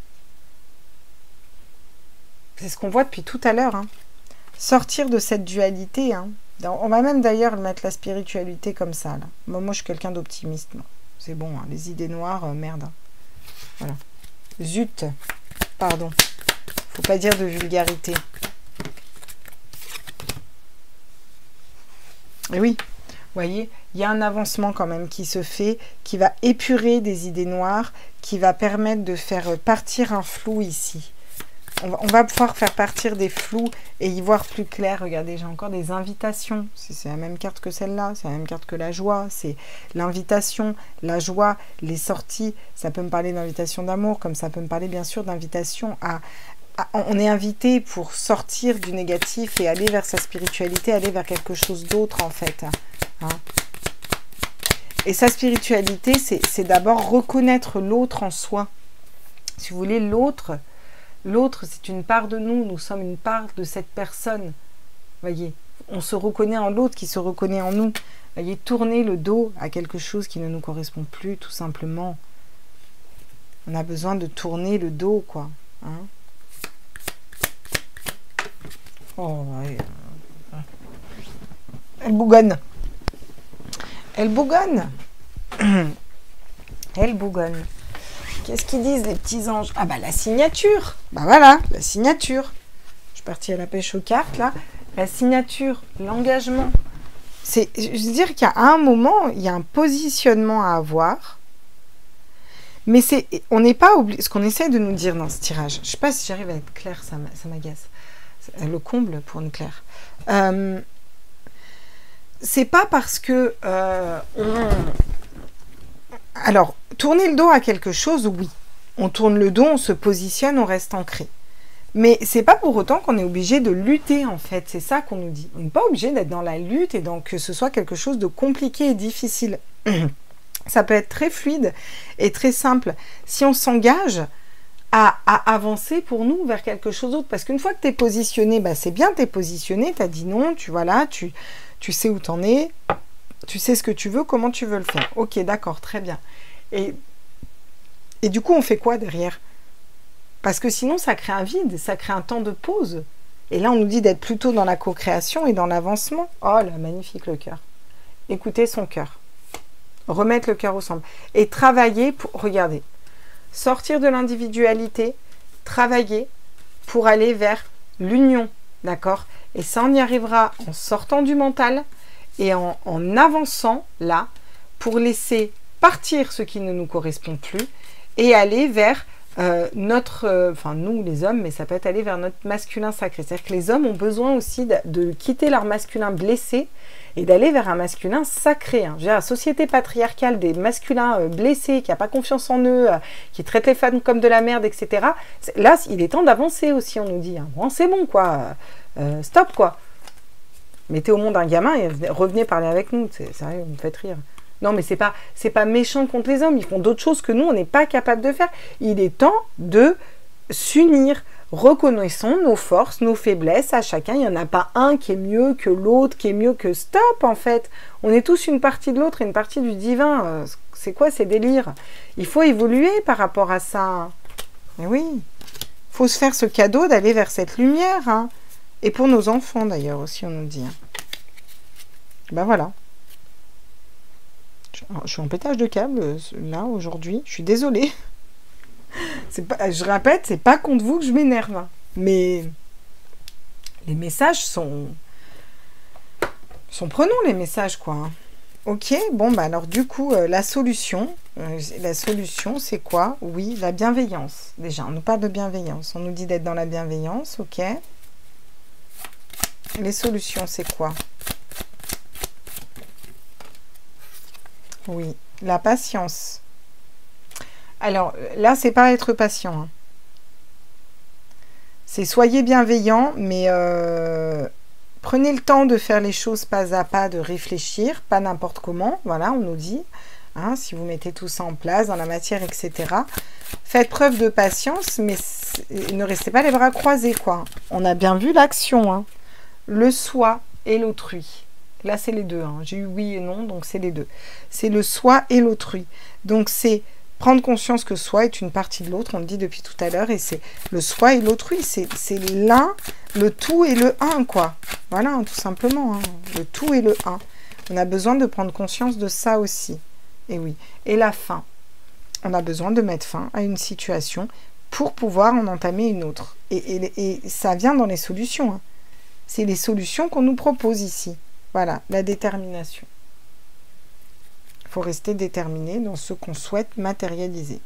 C'est ce qu'on voit depuis tout à l'heure. Hein. Sortir de cette dualité. Hein. On va même d'ailleurs mettre la spiritualité comme ça. Là. Moi, je suis quelqu'un d'optimiste. C'est bon, hein. Les idées noires, merde. Hein. Voilà. Zut. Pardon. Faut pas dire de vulgarité. Et oui. Vous voyez, il y a un avancement quand même qui se fait, qui va épurer des idées noires, qui va permettre de faire partir un flou ici. On va pouvoir faire partir des flous et y voir plus clair. Regardez, j'ai encore des invitations. C'est la même carte que celle-là, c'est la même carte que la joie. C'est l'invitation, la joie, les sorties. Ça peut me parler d'invitation d'amour, comme ça peut me parler bien sûr d'invitation à... On est invité pour sortir du négatif et aller vers sa spiritualité, aller vers quelque chose d'autre en fait. Hein. Et sa spiritualité, c'est d'abord reconnaître l'autre en soi. Si vous voulez, l'autre, c'est une part de nous. Nous sommes une part de cette personne. Voyez, on se reconnaît en l'autre qui se reconnaît en nous. Voyez, tourner le dos à quelque chose qui ne nous correspond plus, tout simplement. On a besoin de tourner le dos, quoi. Hein. Oh, ouais. Elle bougonne. Elle bougonne. Elle bougonne. Qu'est-ce qu'ils disent les petits anges? Ah bah la signature. Bah voilà, la signature. Je suis partie à la pêche aux cartes là. La signature, l'engagement. Je veux dire qu'il y a un moment, il y a un positionnement à avoir. Mais on n'est pas obligé. Ce qu'on essaie de nous dire dans ce tirage. Je ne sais pas si j'arrive à être claire, ça m'agace. Le comble pour une claire. c'est pas parce que alors, tourner le dos à quelque chose, oui. On tourne le dos, on se positionne, on reste ancré. Mais c'est pas pour autant qu'on est obligé de lutter, en fait. C'est ça qu'on nous dit. On n'est pas obligé d'être dans la lutte et que ce soit quelque chose de compliqué et difficile. Ça peut être très fluide et très simple. Si on s'engage à avancer pour nous vers quelque chose d'autre. Parce qu'une fois que tu es positionné, bah c'est bien, tu es positionné, tu as dit non, tu sais où tu en es, tu sais ce que tu veux, comment tu veux le faire. Ok, d'accord, très bien. Et du coup, on fait quoi derrière? Parce que sinon, ça crée un vide, ça crée un temps de pause. Et là, on nous dit d'être plutôt dans la co-création et dans l'avancement. Oh là, magnifique le cœur. Écoutez son cœur. Remettre le cœur au centre. Et travailler pour... Regardez. Sortir de l'individualité, travailler pour aller vers l'union. D'accord? Et ça, on y arrivera en sortant du mental et en avançant là pour laisser partir ce qui ne nous correspond plus et aller vers enfin nous les hommes, mais ça peut être aller vers notre masculin sacré. C'est-à-dire que les hommes ont besoin aussi de quitter leur masculin blessé et d'aller vers un masculin sacré. Hein. Je veux dire, la société patriarcale des masculins blessés, qui n'a pas confiance en eux, qui traite les femmes comme de la merde, etc. Là, il est temps d'avancer aussi, on nous dit. Hein. Bon, c'est bon, quoi. Stop, quoi. Mettez au monde un gamin et revenez parler avec nous. C'est sérieux, vous me faites rire. Non, mais c'est pas méchant contre les hommes. Ils font d'autres choses que nous, on n'est pas capable de faire. Il est temps de s'unir. Reconnaissons nos forces, nos faiblesses à chacun. Il n'y en a pas un qui est mieux que l'autre, qui est mieux que... Stop, en fait. On est tous une partie de l'autre et une partie du divin. C'est quoi ces délires? Il faut évoluer par rapport à ça. Mais oui, il faut se faire ce cadeau d'aller vers cette lumière. Hein. Et pour nos enfants, d'ailleurs, aussi, on nous dit. Ben voilà. Je suis en pétage de câble, là, aujourd'hui. Je suis désolée. Je répète, c'est pas contre vous que je m'énerve. Hein. Mais les messages sont prenons les messages, quoi. Hein. Ok, bon, bah alors du coup, la solution, c'est quoi? Oui, la bienveillance. Déjà, on nous parle de bienveillance. On nous dit d'être dans la bienveillance, ok. Les solutions, c'est quoi? Oui, la patience. Alors, là, c'est pas être patient. Hein. C'est soyez bienveillant, mais prenez le temps de faire les choses pas à pas, de réfléchir, pas n'importe comment. Voilà, on nous dit. Hein, si vous mettez tout ça en place dans la matière, etc. Faites preuve de patience, mais ne restez pas les bras croisés, quoi. On a bien vu l'action, hein. Le soi et l'autrui. Là, c'est les deux. Hein. J'ai eu oui et non, donc c'est les deux. C'est le soi et l'autrui. Donc, c'est prendre conscience que soi est une partie de l'autre, on le dit depuis tout à l'heure, et c'est le soi et l'autrui. C'est l'un, le tout et le un, quoi. Voilà, hein, tout simplement. Hein. Le tout et le un. On a besoin de prendre conscience de ça aussi. Et oui. Et la fin. On a besoin de mettre fin à une situation pour pouvoir en entamer une autre. Et ça vient dans les solutions. Hein. C'est les solutions qu'on nous propose ici. Voilà, la détermination. Il faut rester déterminé dans ce qu'on souhaite matérialiser.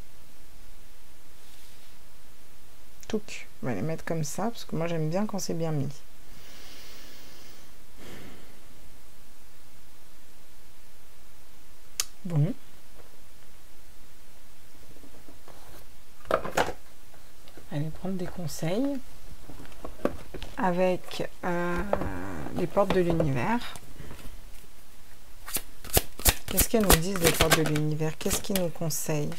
Touc. On va les mettre comme ça, parce que moi j'aime bien quand c'est bien mis. Bon. Allez prendre des conseils avec les portes de l'univers. Qu'est-ce qu'elles nous disent, les portes de l'univers? Qu'est-ce qu'ils nous conseillent?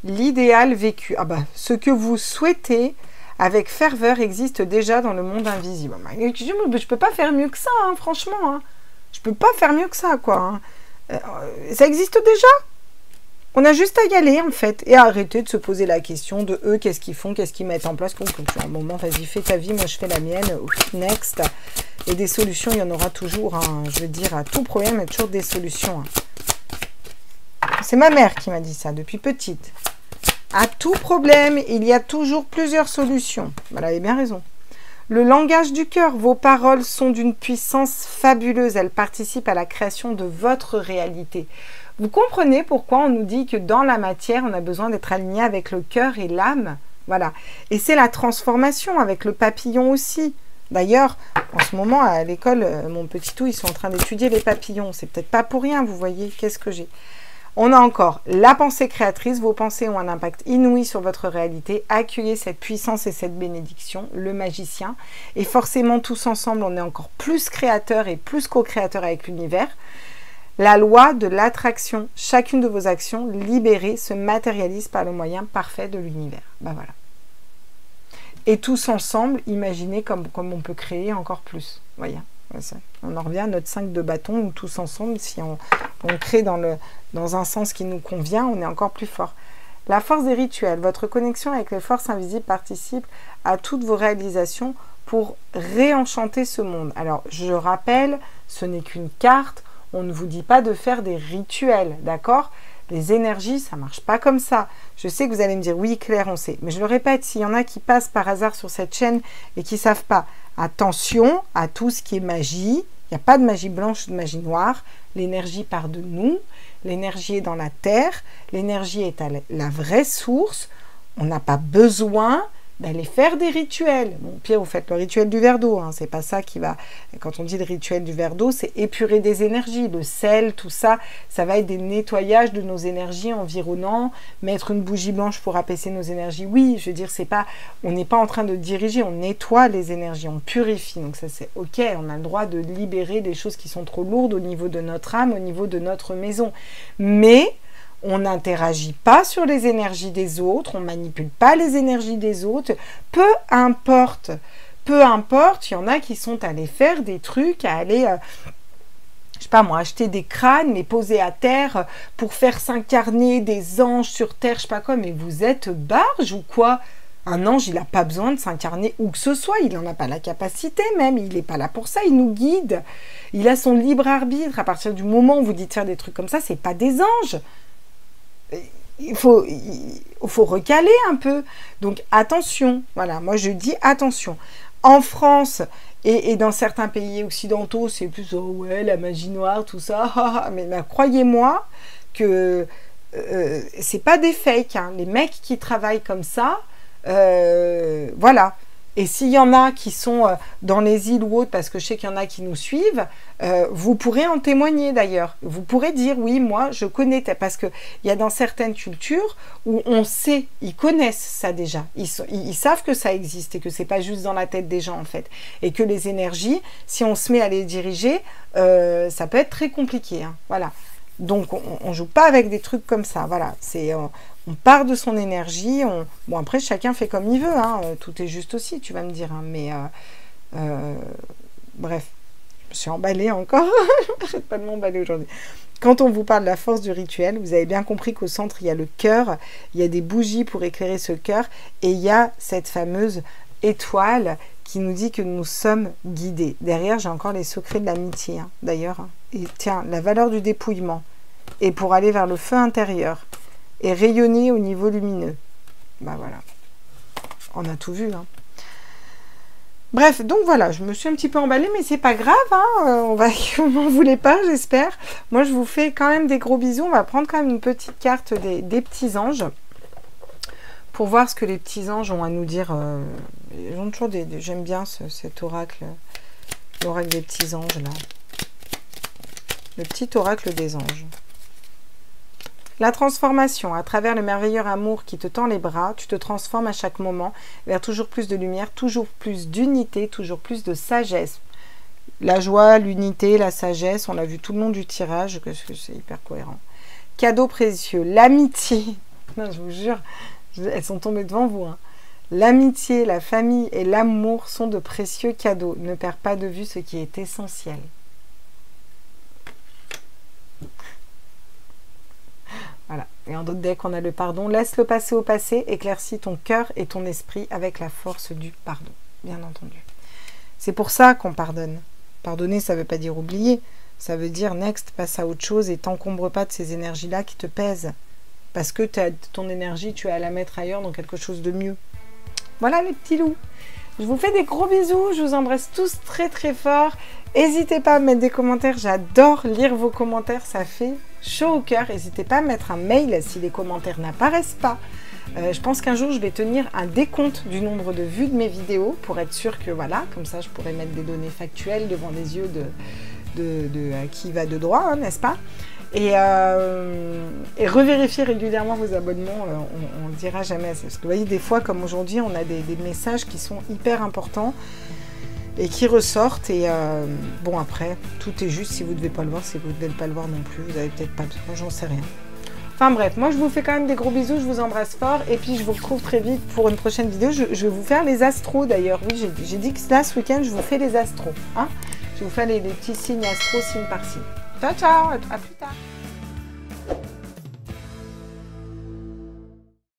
L'idéal vécu. Ah bah, ce que vous souhaitez avec ferveur existe déjà dans le monde invisible. Je ne peux pas faire mieux que ça, hein, franchement. Hein. Je peux pas faire mieux que ça, quoi. Hein. Ça existe déjà. On a juste à y aller, en fait, et à arrêter de se poser la question de eux, qu'est-ce qu'ils font, qu'est-ce qu'ils mettent en place. À un moment, vas-y, fais ta vie, moi je fais la mienne, next. Et des solutions, il y en aura toujours. Hein. Je veux dire, à tout problème, il y a toujours des solutions. Hein. C'est ma mère qui m'a dit ça depuis petite. À tout problème, il y a toujours plusieurs solutions. Elle avait bien raison. Le langage du cœur, vos paroles sont d'une puissance fabuleuse. Elles participent à la création de votre réalité. Vous comprenez pourquoi on nous dit que dans la matière, on a besoin d'être aligné avec le cœur et l'âme. Voilà. Et c'est la transformation avec le papillon aussi. D'ailleurs, en ce moment, à l'école, mon petit tout, ils sont en train d'étudier les papillons. C'est peut-être pas pour rien, vous voyez. Qu'est-ce que j'ai? On a encore la pensée créatrice. Vos pensées ont un impact inouï sur votre réalité. Accueillez cette puissance et cette bénédiction, le magicien. Et forcément, tous ensemble, on est encore plus créateurs et plus co-créateurs avec l'univers. La loi de l'attraction. Chacune de vos actions libérées se matérialise par le moyen parfait de l'univers. Ben voilà. Et tous ensemble, imaginez comme on peut créer encore plus. Voyez, on en revient à notre 5 de bâton, où tous ensemble, si on crée dans un sens qui nous convient, on est encore plus fort. La force des rituels. Votre connexion avec les forces invisibles participe à toutes vos réalisations pour réenchanter ce monde. Alors, je rappelle, ce n'est qu'une carte. On ne vous dit pas de faire des rituels, d'accord ? Les énergies, ça ne marche pas comme ça. Je sais que vous allez me dire, oui Claire, on sait. Mais je le répète, s'il y en a qui passent par hasard sur cette chaîne et qui ne savent pas, attention à tout ce qui est magie. Il n'y a pas de magie blanche ou de magie noire. L'énergie part de nous. L'énergie est dans la terre. L'énergie est à la vraie source. On n'a pas besoin d'aller faire des rituels. Bon, pire, vous faites le rituel du verre d'eau. Hein. C'est pas ça qui va... Quand on dit le rituel du verre d'eau, c'est épurer des énergies. Le sel, tout ça, ça va être des nettoyages de nos énergies environnantes. Mettre une bougie blanche pour apaiser nos énergies. Oui, je veux dire, c'est pas... On n'est pas en train de diriger, on nettoie les énergies, on purifie. Donc ça, c'est OK. On a le droit de libérer des choses qui sont trop lourdes au niveau de notre âme, au niveau de notre maison. Mais... on n'interagit pas sur les énergies des autres, on ne manipule pas les énergies des autres, peu importe, il y en a qui sont allés faire des trucs, à aller, je sais pas moi, acheter des crânes, les poser à terre pour faire s'incarner des anges sur terre, je sais pas quoi, mais vous êtes barge ou quoi? Un ange, il n'a pas besoin de s'incarner où que ce soit, il n'en a pas la capacité même, il n'est pas là pour ça, il nous guide, il a son libre arbitre. À partir du moment où vous dites faire des trucs comme ça, c'est pas des anges. Il faut recaler un peu. Donc attention, voilà, moi je dis attention. En France et dans certains pays occidentaux, c'est plus oh ouais, la magie noire, tout ça. Mais croyez-moi que c'est pas des fakes. Hein. Les mecs qui travaillent comme ça, voilà. Et s'il y en a qui sont dans les îles ou autres, parce que je sais qu'il y en a qui nous suivent, vous pourrez en témoigner d'ailleurs. Vous pourrez dire, oui, moi, je connais, parce qu'il y a dans certaines cultures où on sait, ils connaissent ça déjà. Ils savent que ça existe et que c'est pas juste dans la tête des gens, en fait. Et que les énergies, si on se met à les diriger, ça peut être très compliqué. Hein, voilà. Donc, on joue pas avec des trucs comme ça. Voilà, c'est... on part de son énergie, bon après chacun fait comme il veut, hein, tout est juste aussi, tu vas me dire, hein, mais bref, je me suis emballée encore, je n'arrête pas de m'emballer aujourd'hui. Quand on vous parle de la force du rituel, vous avez bien compris qu'au centre il y a le cœur, il y a des bougies pour éclairer ce cœur, et il y a cette fameuse étoile qui nous dit que nous sommes guidés. Derrière, j'ai encore les secrets de l'amitié, hein, d'ailleurs, hein. Et tiens, la valeur du dépouillement, et pour aller vers le feu intérieur, et rayonner au niveau lumineux. Ben voilà. On a tout vu. Hein. Bref, donc voilà, je me suis un petit peu emballée, mais c'est pas grave. Hein, vous m'en voulez pas, j'espère. Moi, je vous fais quand même des gros bisous. On va prendre quand même une petite carte des petits anges pour voir ce que les petits anges ont à nous dire. Ils ont toujours j'aime bien cet oracle, l'oracle des petits anges, là. Le petit oracle des anges. La transformation, à travers le merveilleux amour qui te tend les bras, tu te transformes à chaque moment vers toujours plus de lumière, toujours plus d'unité, toujours plus de sagesse. La joie, l'unité, la sagesse, on l'a vu tout le long du tirage, que c'est hyper cohérent. Cadeau précieux, l'amitié, je vous jure, elles sont tombées devant vous. Hein. L'amitié, la famille et l'amour sont de précieux cadeaux. Ne perds pas de vue ce qui est essentiel. Voilà. Et en d'autres decks, on a le pardon. Laisse le passé au passé, éclaircis ton cœur et ton esprit avec la force du pardon, bien entendu. C'est pour ça qu'on pardonne. Pardonner, ça ne veut pas dire oublier. Ça veut dire next, passe à autre chose et t'encombre pas de ces énergies-là qui te pèsent. Parce que ton énergie, tu as à la mettre ailleurs dans quelque chose de mieux. Voilà les petits loups. Je vous fais des gros bisous. Je vous embrasse tous très très fort. N'hésitez pas à mettre des commentaires. J'adore lire vos commentaires. Ça fait chaud au cœur. N'hésitez pas à mettre un mail si les commentaires n'apparaissent pas. Je pense qu'un jour, je vais tenir un décompte du nombre de vues de mes vidéos pour être sûr que voilà, comme ça, je pourrais mettre des données factuelles devant les yeux de qui va de droit, hein, n'est-ce pas? Et revérifier régulièrement vos abonnements, on ne le dira jamais assez. Parce que vous voyez, des fois, comme aujourd'hui, on a des messages qui sont hyper importants et qui ressortent. Et bon, après, tout est juste si vous ne devez pas le voir, si vous ne devez pas le voir non plus, vous n'avez peut-être pas besoin, j'en sais rien. Enfin bref, moi je vous fais quand même des gros bisous, je vous embrasse fort et puis je vous retrouve très vite pour une prochaine vidéo. Je vais vous faire les astros d'ailleurs. Oui, j'ai dit que là, ce week-end, je vous fais les astros. Hein, je vais vous faire les petits signes astros, signe par signe. Ciao, ciao, à plus tard.